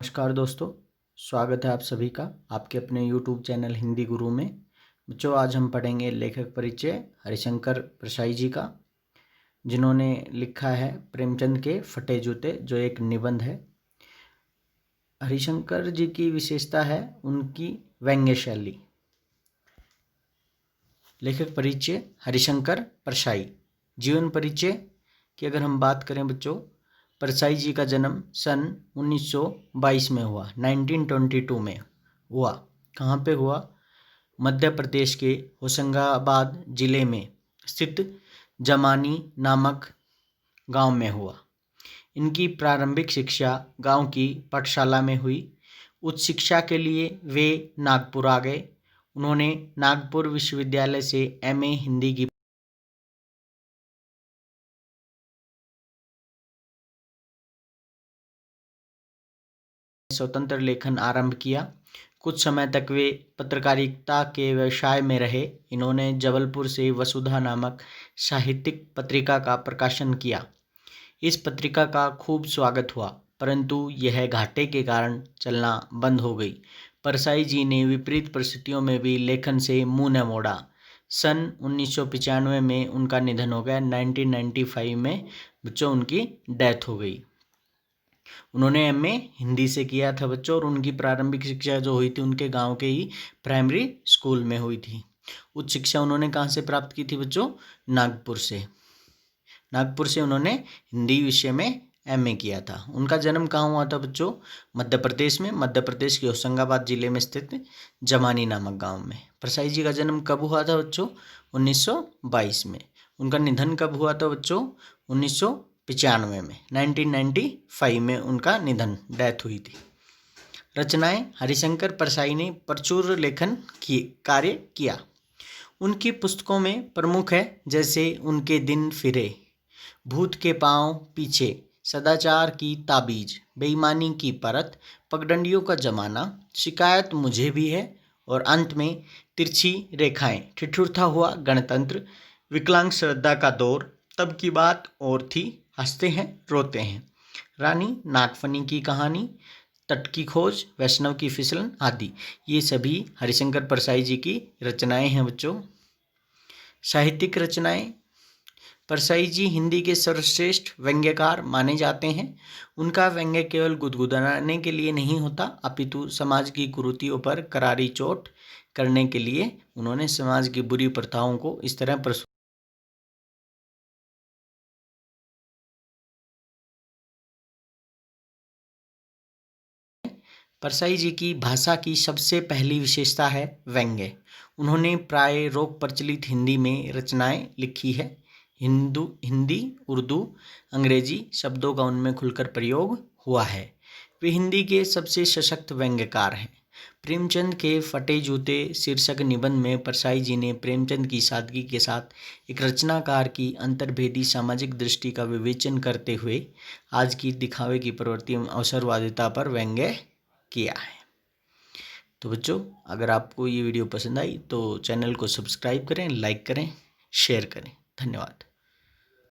नमस्कार दोस्तों, स्वागत है आप सभी का आपके अपने YouTube चैनल हिंदी गुरु में। बच्चों, आज हम पढ़ेंगे लेखक परिचय हरिशंकर परसाई जी का, जिन्होंने लिखा है प्रेमचंद के फटे जूते, जो एक निबंध है। हरिशंकर जी की विशेषता है उनकी व्यंग्य शैली। लेखक परिचय हरिशंकर परसाई। जीवन परिचय की अगर हम बात करें बच्चों, परसाई जी का जन्म सन 1922 में हुआ, 1922 में हुआ। कहाँ पे हुआ? मध्य प्रदेश के होशंगाबाद जिले में स्थित जमानी नामक गांव में हुआ। इनकी प्रारंभिक शिक्षा गांव की पाठशाला में हुई। उच्च शिक्षा के लिए वे नागपुर आ गए। उन्होंने नागपुर विश्वविद्यालय से एमए हिंदी की स्वतंत्र लेखन आरंभ किया। कुछ समय तक वे पत्रकारिता के व्यवसाय में रहे। इन्होंने जबलपुर से वसुधा नामक साहित्यिक पत्रिका का प्रकाशन किया। इस पत्रिका का खूब स्वागत हुआ, परंतु यह घाटे के कारण चलना बंद हो गई। परसाई जी ने विपरीत परिस्थितियों में भी लेखन से मुंह न मोड़ा। सन 1995 में उनका निधन हो गया। 1995 में बच्चों उनकी डेथ हो गई। उन्होंने एमए हिंदी से किया था बच्चों, और उनकी प्रारंभिक शिक्षा जो हुई थी उनके गांव के ही प्राइमरी स्कूल में हुई थी। उच्च शिक्षा उन्होंने कहाँ से प्राप्त की थी बच्चों? नागपुर से। नागपुर से उन्होंने हिंदी विषय में एमए किया था। उनका जन्म कहाँ हुआ था बच्चों? मध्य प्रदेश में, मध्य प्रदेश के होशंगाबाद जिले में स्थित जमानी नामक गांव में। परसाई जी का जन्म कब हुआ था बच्चों? 1922 में। उनका निधन कब हुआ था बच्चों? 1995 में, 1995 में उनका निधन, डेथ हुई थी। रचनाएं हरिशंकर परसाई ने प्रचुर लेखन कार्य किया। उनकी पुस्तकों में प्रमुख है जैसे उनके दिन फिरे, भूत के पांव पीछे, सदाचार की ताबीज, बेईमानी की परत, पगडंडियों का जमाना, शिकायत मुझे भी है, और अंत में तिरछी रेखाएं, ठिठुरता हुआ गणतंत्र, विकलांग श्रद्धा का दौर, तब की बात और थी, हंसते हैं रोते हैं, रानी नागफनी की कहानी, तट की खोज, वैष्णव की फिसलन आदि। ये सभी हरिशंकर परसाई जी की रचनाएं हैं बच्चों। साहित्यिक रचनाएं। परसाई जी हिंदी के सर्वश्रेष्ठ व्यंग्यकार माने जाते हैं। उनका व्यंग्य केवल गुदगुदाने के लिए नहीं होता, अपितु समाज की कुरीतियों पर करारी चोट करने के लिए उन्होंने समाज की बुरी प्रथाओं को इस तरह प्रस्तुत। परसाई जी की भाषा की सबसे पहली विशेषता है व्यंग्य। उन्होंने प्राय रोक प्रचलित हिंदी में रचनाएं लिखी है। हिंदी, उर्दू, अंग्रेजी शब्दों का उनमें खुलकर प्रयोग हुआ है। वे हिंदी के सबसे सशक्त व्यंग्यकार हैं। प्रेमचंद के फटे जूते शीर्षक निबंध में परसाई जी ने प्रेमचंद की सादगी के साथ एक रचनाकार की अंतर्भेदी सामाजिक दृष्टि का विवेचन करते हुए आज की दिखावे की प्रवृत्ति एवं अवसरवादिता पर व्यंग्य किया है। तो बच्चों, अगर आपको ये वीडियो पसंद आई तो चैनल को सब्सक्राइब करें, लाइक करें, शेयर करें। धन्यवाद।